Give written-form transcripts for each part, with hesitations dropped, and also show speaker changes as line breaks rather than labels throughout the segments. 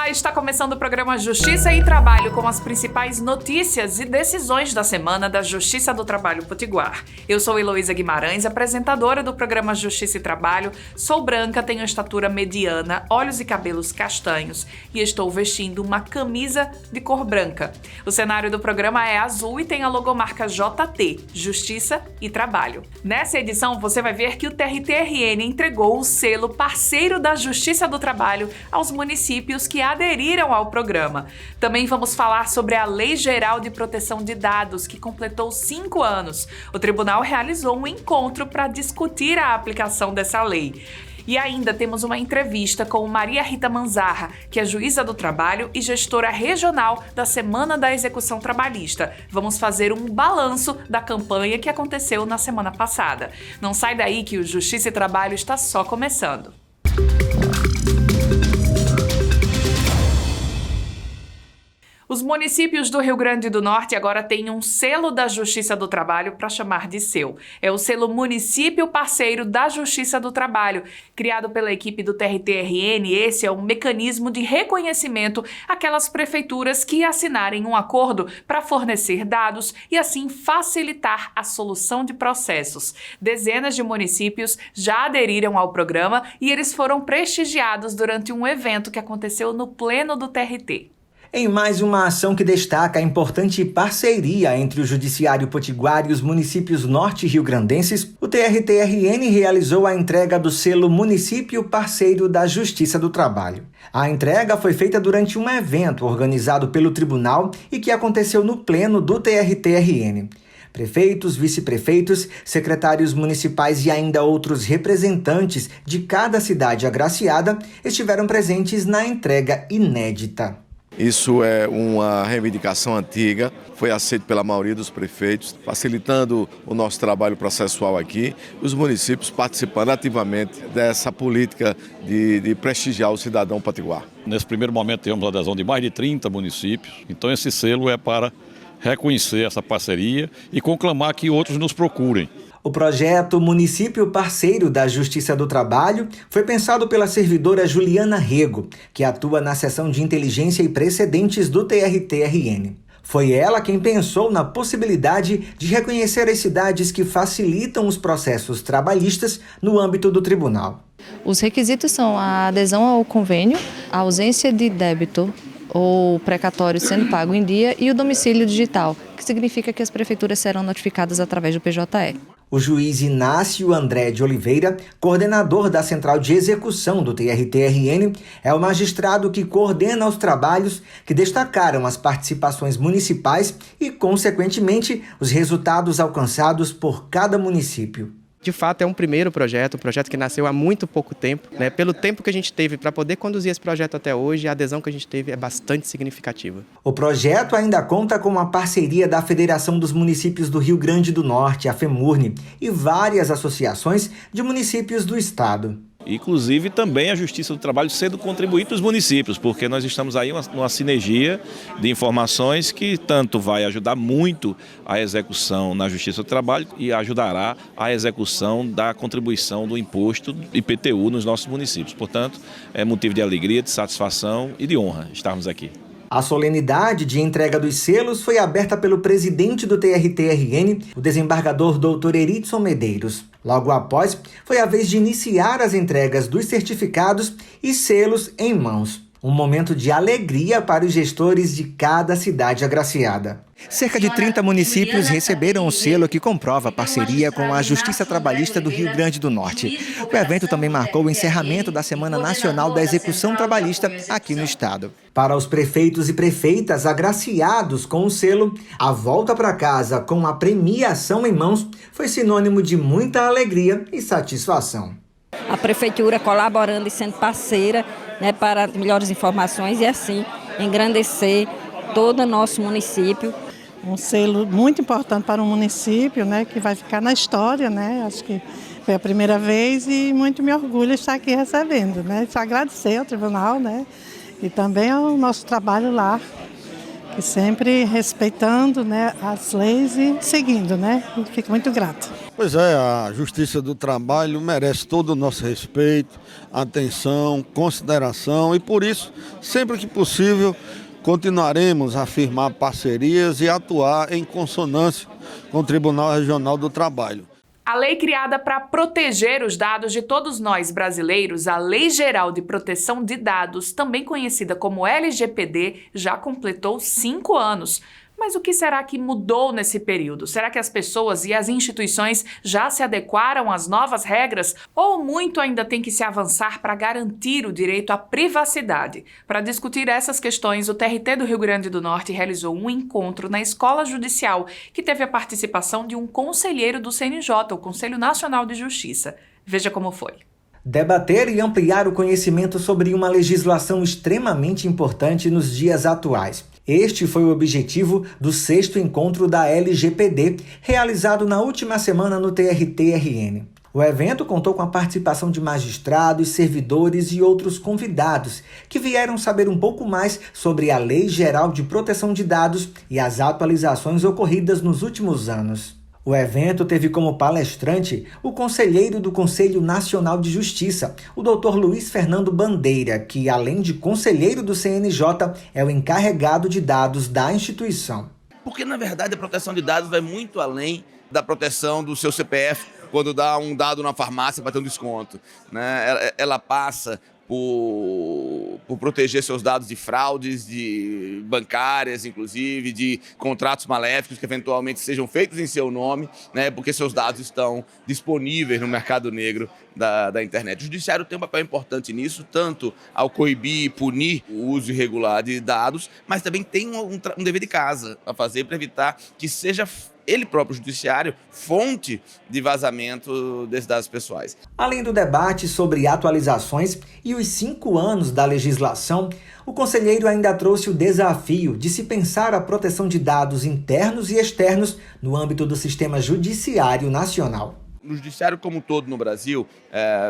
Olá, está começando o programa Justiça e Trabalho com as principais notícias e decisões da semana da Justiça do Trabalho Potiguar. Eu sou Heloísa Guimarães, apresentadora do programa Justiça e Trabalho. Sou branca, tenho estatura mediana, olhos e cabelos castanhos e estou vestindo uma camisa de cor branca. O cenário do programa é azul e tem a logomarca JT, Justiça e Trabalho. Nessa edição você vai ver que o TRT-RN entregou o selo Parceiro da Justiça do Trabalho aos municípios que aderiram ao programa. Também vamos falar sobre a Lei Geral de Proteção de Dados, que completou 5 anos. O tribunal realizou um encontro para discutir a aplicação dessa lei. E ainda temos uma entrevista com Maria Rita Manzarra, que é juíza do trabalho e gestora regional da Semana da Execução Trabalhista. Vamos fazer um balanço da campanha que aconteceu na semana passada. Não sai daí que o Justiça e Trabalho está só começando. Os municípios do Rio Grande do Norte agora têm um selo da Justiça do Trabalho para chamar de seu. É o selo Município Parceiro da Justiça do Trabalho. Criado pela equipe do TRT-RN, esse é um mecanismo de reconhecimento àquelas prefeituras que assinarem um acordo para fornecer dados e assim facilitar a solução de processos. Dezenas de municípios já aderiram ao programa e eles foram prestigiados durante um evento que aconteceu no pleno do TRT.
Em mais uma ação que destaca a importante parceria entre o Judiciário Potiguar e os municípios norte-riograndenses, o TRT-RN realizou a entrega do selo Município Parceiro da Justiça do Trabalho. A entrega foi feita durante um evento organizado pelo tribunal e que aconteceu no pleno do TRT-RN. Prefeitos, vice-prefeitos, secretários municipais e ainda outros representantes de cada cidade agraciada estiveram presentes na entrega inédita.
Isso é uma reivindicação antiga, foi aceito pela maioria dos prefeitos, facilitando o nosso trabalho processual aqui, os municípios participando ativamente dessa política de prestigiar o cidadão potiguar.
Nesse primeiro momento temos a adesão de mais de 30 municípios, então esse selo é para reconhecer essa parceria e conclamar que outros nos procurem.
O projeto Município Parceiro da Justiça do Trabalho foi pensado pela servidora Juliana Rego, que atua na seção de inteligência e precedentes do TRT-RN. Foi ela quem pensou na possibilidade de reconhecer as cidades que facilitam os processos trabalhistas no âmbito do tribunal.
Os requisitos são a adesão ao convênio, a ausência de débito ou precatório sendo pago em dia e o domicílio digital, que significa que as prefeituras serão notificadas através do PJE.
O juiz Inácio André de Oliveira, coordenador da Central de Execução do TRT-RN, é o magistrado que coordena os trabalhos que destacaram as participações municipais e, consequentemente, os resultados alcançados por cada município.
De fato, é um primeiro projeto, um projeto que nasceu há muito pouco tempo, né? Pelo tempo que a gente teve para poder conduzir esse projeto até hoje, a adesão que a gente teve é bastante significativa.
O projeto ainda conta com a parceria da Federação dos Municípios do Rio Grande do Norte, a FEMURNE, e várias associações de municípios do estado.
Inclusive também a Justiça do Trabalho sendo contribuir para os municípios, porque nós estamos aí numa sinergia de informações que tanto vai ajudar muito a execução na Justiça do Trabalho e ajudará a execução da contribuição do imposto IPTU nos nossos municípios. Portanto, é motivo de alegria, de satisfação e de honra estarmos aqui.
A solenidade de entrega dos selos foi aberta pelo presidente do TRT-RN, o desembargador Dr. Eritson Medeiros. Logo após, foi a vez de iniciar as entregas dos certificados e selos em mãos. Um momento de alegria para os gestores de cada cidade agraciada. Cerca de 30 municípios receberam o selo que comprova a parceria com a Justiça Trabalhista do Rio Grande do Norte. O evento também marcou o encerramento da Semana Nacional da Execução Trabalhista aqui no estado. Para os prefeitos e prefeitas agraciados com o selo, a volta para casa com a premiação em mãos foi sinônimo de muita alegria e satisfação.
A prefeitura colaborando e sendo parceira, né, para melhores informações e assim engrandecer todo o nosso município.
Um selo muito importante para o município, né, que vai ficar na história, né? Acho que foi a primeira vez e muito me orgulho estar aqui recebendo, né? Só agradecer ao tribunal, né? E também ao nosso trabalho lá, E sempre respeitando, né, as leis e seguindo, né? E fico muito grata.
Pois é, a Justiça do Trabalho merece todo o nosso respeito, atenção, consideração e por isso, sempre que possível, continuaremos a firmar parcerias e atuar em consonância com o Tribunal Regional do Trabalho.
A lei criada para proteger os dados de todos nós brasileiros, a Lei Geral de Proteção de Dados, também conhecida como LGPD, já completou 5 anos. Mas o que será que mudou nesse período? Será que as pessoas e as instituições já se adequaram às novas regras? Ou muito ainda tem que se avançar para garantir o direito à privacidade? Para discutir essas questões, o TRT do Rio Grande do Norte realizou um encontro na Escola Judicial, que teve a participação de um conselheiro do CNJ, o Conselho Nacional de Justiça. Veja como foi.
Debater e ampliar o conhecimento sobre uma legislação extremamente importante nos dias atuais. Este foi o objetivo do 6º encontro da LGPD, realizado na última semana no TRT-RN. O evento contou com a participação de magistrados, servidores e outros convidados, que vieram saber um pouco mais sobre a Lei Geral de Proteção de Dados e as atualizações ocorridas nos últimos anos. O evento teve como palestrante o conselheiro do Conselho Nacional de Justiça, o Dr. Luiz Fernando Bandeira, que, além de conselheiro do CNJ, é o encarregado de dados da instituição.
Porque, na verdade, a proteção de dados vai muito além da proteção do seu CPF quando dá um dado na farmácia para ter um desconto, né? Ela passa por proteger seus dados de fraudes, de bancárias, inclusive, de contratos maléficos que eventualmente sejam feitos em seu nome, né, porque seus dados estão disponíveis no mercado negro da internet. O Judiciário tem um papel importante nisso, tanto ao coibir e punir o uso irregular de dados, mas também tem um dever de casa a fazer para evitar que seja ele próprio, o Judiciário, fonte de vazamento desses dados pessoais.
Além do debate sobre atualizações e os 5 anos da legislação, o conselheiro ainda trouxe o desafio de se pensar a proteção de dados internos e externos no âmbito do sistema judiciário nacional.
O Judiciário como um todo no Brasil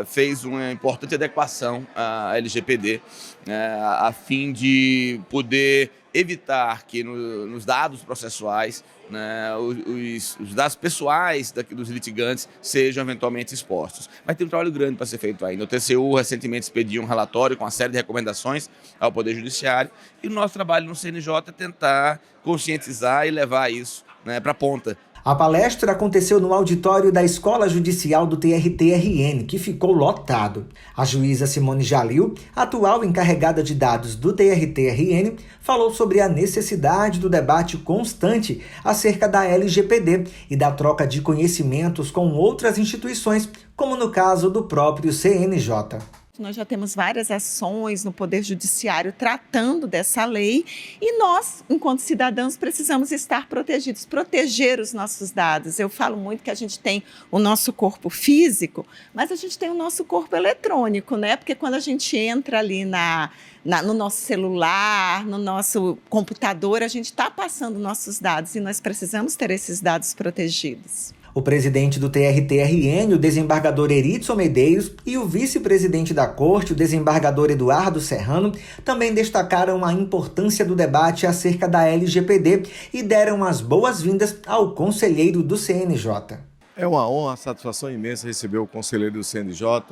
fez uma importante adequação à LGPD, a fim de poder evitar que nos dados processuais, né, os dados pessoais dos litigantes sejam eventualmente expostos. Mas tem um trabalho grande para ser feito ainda. O TCU recentemente expediu um relatório com uma série de recomendações ao Poder Judiciário e o nosso trabalho no CNJ é tentar conscientizar e levar isso, né, para a ponta.
A palestra aconteceu no auditório da Escola Judicial do TRT-RN, que ficou lotado. A juíza Simone Jalil, atual encarregada de dados do TRT-RN, falou sobre a necessidade do debate constante acerca da LGPD e da troca de conhecimentos com outras instituições, como no caso do próprio CNJ.
Nós já temos várias ações no Poder Judiciário tratando dessa lei e nós, enquanto cidadãos, precisamos estar protegidos, proteger os nossos dados. Eu falo muito que a gente tem o nosso corpo físico, mas a gente tem o nosso corpo eletrônico, né? Porque quando a gente entra ali no nosso celular, no nosso computador, a gente está passando nossos dados e nós precisamos ter esses dados protegidos.
O presidente do TRT-RN, o desembargador Eritson Medeiros, e o vice-presidente da Corte, o desembargador Eduardo Serrano, também destacaram a importância do debate acerca da LGPD e deram as boas-vindas ao conselheiro do CNJ.
É uma honra, uma satisfação imensa receber o conselheiro do CNJ,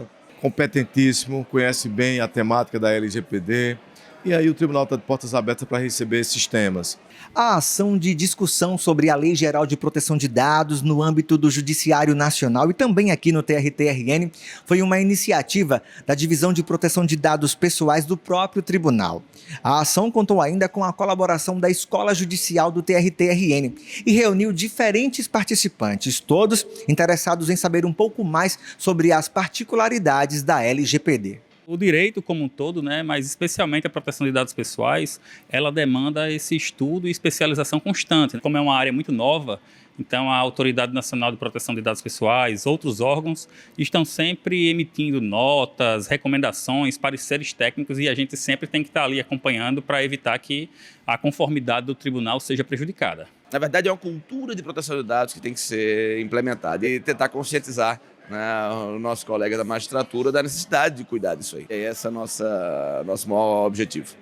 competentíssimo, conhece bem a temática da LGPD. E aí o Tribunal está de portas abertas para receber esses temas.
A ação de discussão sobre a Lei Geral de Proteção de Dados no âmbito do Judiciário Nacional e também aqui no TRT-RN foi uma iniciativa da Divisão de Proteção de Dados Pessoais do próprio Tribunal. A ação contou ainda com a colaboração da Escola Judicial do TRT-RN e reuniu diferentes participantes, todos interessados em saber um pouco mais sobre as particularidades da LGPD.
O direito como um todo, né, mas especialmente a proteção de dados pessoais, ela demanda esse estudo e especialização constante. Como é uma área muito nova, então a Autoridade Nacional de Proteção de Dados Pessoais, outros órgãos, estão sempre emitindo notas, recomendações, pareceres técnicos e a gente sempre tem que estar ali acompanhando para evitar que a conformidade do tribunal seja prejudicada.
Na verdade, é uma cultura de proteção de dados que tem que ser implementada e tentar conscientizar, né, o nosso colega da magistratura da necessidade de cuidar disso aí. Esse é nosso maior objetivo.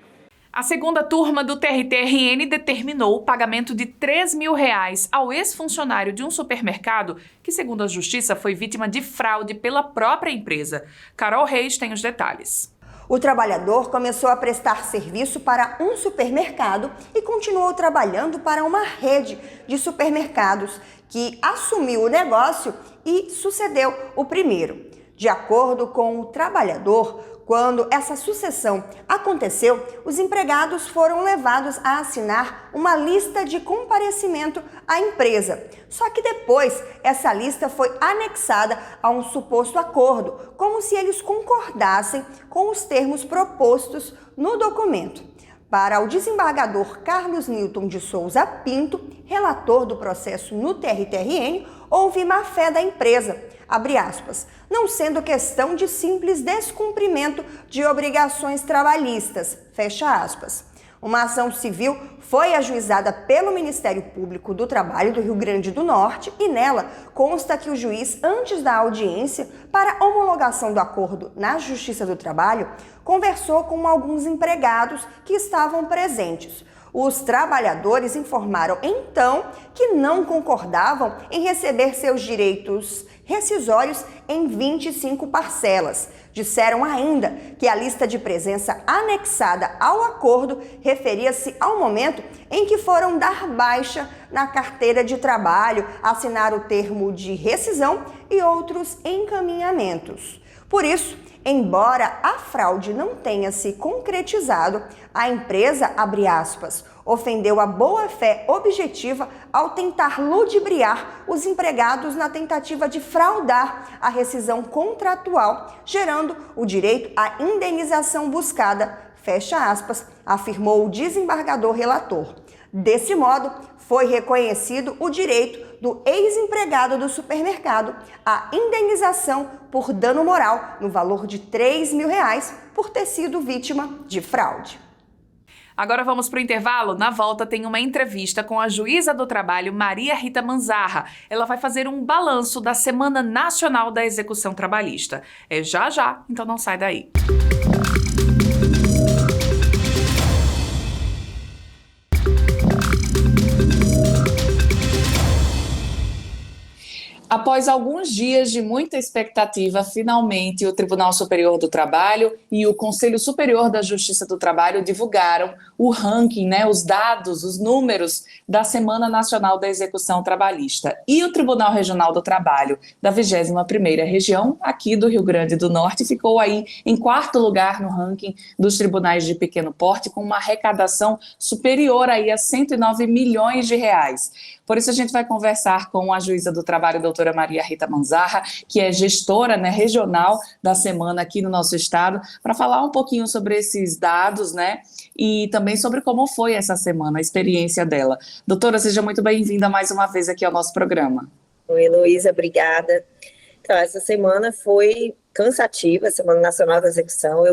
A segunda turma do TRT-RN determinou o pagamento de R$3 mil ao ex-funcionário de um supermercado que, segundo a Justiça, foi vítima de fraude pela própria empresa. Carol Reis tem os detalhes.
O trabalhador começou a prestar serviço para um supermercado e continuou trabalhando para uma rede de supermercados que assumiu o negócio e sucedeu o primeiro. De acordo com o trabalhador, quando essa sucessão aconteceu, os empregados foram levados a assinar uma lista de comparecimento à empresa. Só que depois, essa lista foi anexada a um suposto acordo, como se eles concordassem com os termos propostos no documento. Para o desembargador Carlos Newton de Souza Pinto, relator do processo no TRT-RN, houve má-fé da empresa, abre aspas, não sendo questão de simples descumprimento de obrigações trabalhistas, fecha aspas. Uma ação civil foi ajuizada pelo Ministério Público do Trabalho do Rio Grande do Norte e nela consta que o juiz, antes da audiência para homologação do acordo na Justiça do Trabalho, conversou com alguns empregados que estavam presentes. Os trabalhadores informaram então que não concordavam em receber seus direitos rescisórios em 25 parcelas. Disseram ainda que a lista de presença anexada ao acordo referia-se ao momento em que foram dar baixa na carteira de trabalho, assinar o termo de rescisão e outros encaminhamentos. Por isso, embora a fraude não tenha se concretizado, a empresa, abre aspas, ofendeu a boa-fé objetiva ao tentar ludibriar os empregados na tentativa de fraudar a rescisão contratual, gerando o direito à indenização buscada, fecha aspas, afirmou o desembargador relator. Desse modo, foi reconhecido o direito do ex-empregado do supermercado à indenização por dano moral no valor de R$3 mil por ter sido vítima de fraude.
Agora vamos para o intervalo. Na volta tem uma entrevista com a juíza do trabalho, Maria Rita Manzarra. Ela vai fazer um balanço da Semana Nacional da Execução Trabalhista. É já, então não sai daí. Após alguns dias de muita expectativa, finalmente o Tribunal Superior do Trabalho e o Conselho Superior da Justiça do Trabalho divulgaram o ranking, os dados, os números da Semana Nacional da Execução Trabalhista. E o Tribunal Regional do Trabalho da 21ª Região, aqui do Rio Grande do Norte, ficou aí em 4º lugar no ranking dos tribunais de pequeno porte, com uma arrecadação superior aí a R$109 milhões. Por isso a gente vai conversar com a juíza do trabalho, doutora Maria Rita Manzarra, que é gestora regional da semana aqui no nosso estado, para falar um pouquinho sobre esses dados, e também sobre como foi essa semana, a experiência dela. Doutora, seja muito bem-vinda mais uma vez aqui ao nosso programa.
Oi, Heloísa, obrigada. Então, essa semana foi cansativa, a Semana Nacional da Execução.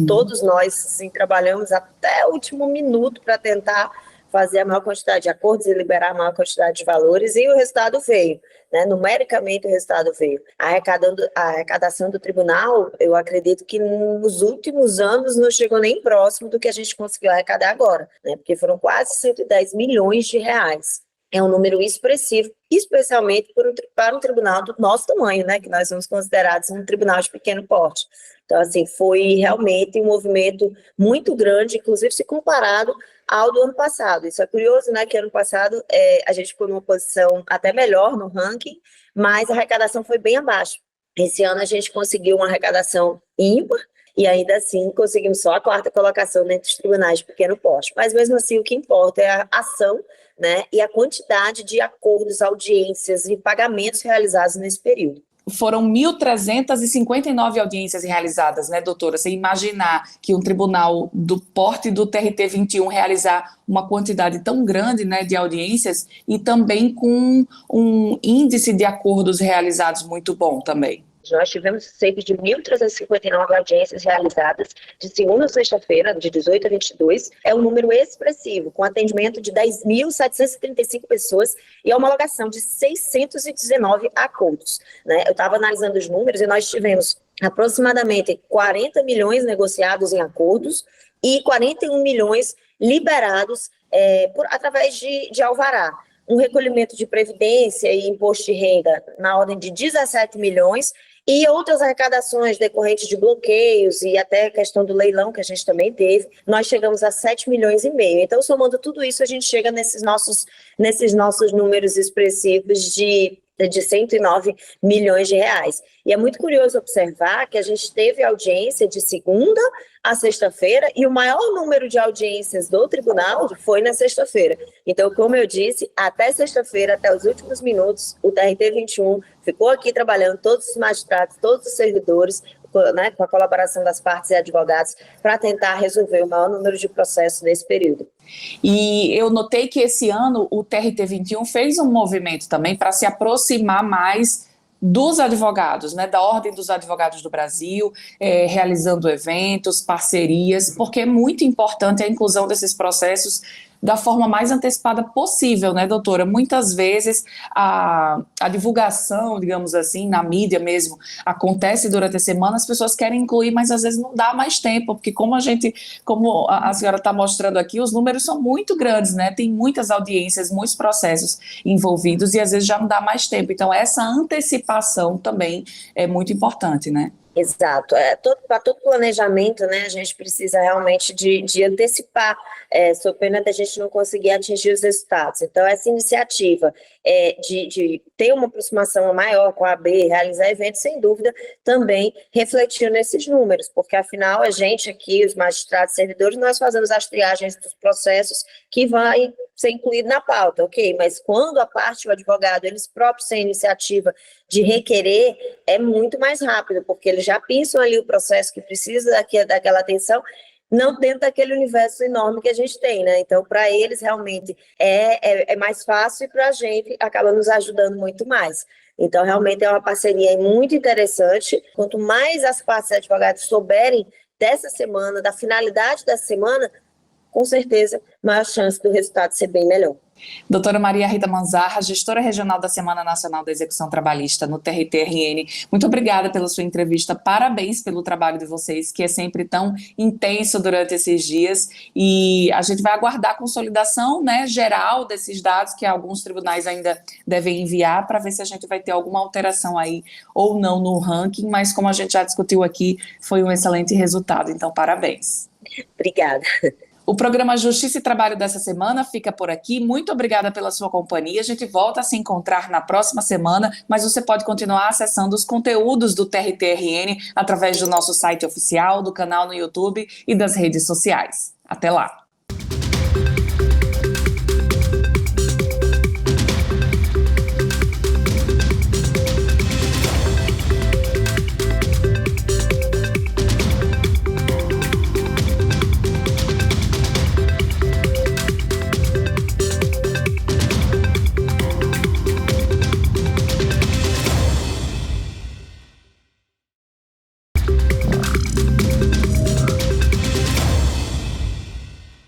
Todos nós trabalhamos até o último minuto para tentar fazer a maior quantidade de acordos e liberar a maior quantidade de valores, e o resultado veio, numericamente o resultado veio. A arrecadação do tribunal, eu acredito que nos últimos anos não chegou nem próximo do que a gente conseguiu arrecadar agora, porque foram quase R$110 milhões. É um número expressivo, especialmente para um tribunal do nosso tamanho, que nós somos considerados um tribunal de pequeno porte. Então, foi realmente um movimento muito grande, inclusive se comparado ao do ano passado. Isso é curioso, que ano passado a gente ficou numa posição até melhor no ranking, mas a arrecadação foi bem abaixo. Esse ano a gente conseguiu uma arrecadação ímpar, e ainda assim conseguimos só a 4ª colocação dentro dos tribunais de pequeno porte. Mas mesmo assim o que importa é a ação, e a quantidade de acordos, audiências e pagamentos realizados nesse período.
Foram 1.359 audiências realizadas, doutora? Você imaginar que um tribunal do porte do TRT-21 realizar uma quantidade tão grande, de audiências e também com um índice de acordos realizados muito bom também.
Nós tivemos cerca de 1.359 audiências realizadas de segunda a sexta-feira, de 18 a 22. É um número expressivo, com atendimento de 10.735 pessoas e a homologação de 619 acordos. Eu estava analisando os números e nós tivemos aproximadamente 40 milhões negociados em acordos e 41 milhões liberados através de alvará. Um recolhimento de previdência e imposto de renda na ordem de 17 milhões e outras arrecadações decorrentes de bloqueios e até a questão do leilão que a gente também teve, nós chegamos a 7 milhões e meio. Então, somando tudo isso, a gente chega nesses nossos números expressivos de 109 milhões de reais. E é muito curioso observar que a gente teve audiência de segunda a sexta-feira e o maior número de audiências do tribunal foi na sexta-feira. Então, como eu disse, até sexta-feira, até os últimos minutos, o TRT 21 ficou aqui trabalhando, todos os magistrados, todos os servidores, né, com a colaboração das partes e advogados, para tentar resolver o maior número de processos nesse período.
E eu notei que esse ano o TRT 21 fez um movimento também para se aproximar mais dos advogados, né, da Ordem dos Advogados do Brasil, realizando eventos, parcerias, porque é muito importante a inclusão desses processos da forma mais antecipada possível, né, doutora? Muitas vezes a divulgação, digamos assim, na mídia mesmo, acontece durante a semana, as pessoas querem incluir, mas às vezes não dá mais tempo, porque como a senhora está mostrando aqui, os números são muito grandes, né? Tem muitas audiências, muitos processos envolvidos e às vezes já não dá mais tempo. Então essa antecipação também é muito importante, né?
Exato. Para todo planejamento, né, a gente precisa realmente de antecipar, sob pena da gente não conseguir atingir os resultados. Então, essa iniciativa de ter uma aproximação maior com a AB, realizar eventos, sem dúvida, também refletiu nesses números, porque, afinal, a gente aqui, os magistrados servidores, nós fazemos as triagens dos processos que vai ser incluído na pauta, ok? Mas quando a parte, o advogado, eles próprios têm iniciativa de requerer, é muito mais rápido, porque eles já pensam ali o processo que precisa daquela atenção, não dentro daquele universo enorme que a gente tem, né? Então, para eles, realmente, é mais fácil e para a gente acaba nos ajudando muito mais. Então, realmente, é uma parceria muito interessante. Quanto mais as partes e advogados souberem dessa semana, da finalidade dessa semana, com certeza, maior chance do resultado ser bem melhor.
Doutora Maria Rita Manzarra, gestora regional da Semana Nacional da Execução Trabalhista no TRT-RN, muito obrigada pela sua entrevista, parabéns pelo trabalho de vocês, que é sempre tão intenso durante esses dias, e a gente vai aguardar a consolidação, né, geral desses dados que alguns tribunais ainda devem enviar para ver se a gente vai ter alguma alteração aí ou não no ranking, mas como a gente já discutiu aqui, foi um excelente resultado, então parabéns.
Obrigada.
O programa Justiça e Trabalho dessa semana fica por aqui. Muito obrigada pela sua companhia. A gente volta a se encontrar na próxima semana, mas você pode continuar acessando os conteúdos do TRT-RN através do nosso site oficial, do canal no YouTube e das redes sociais. Até lá!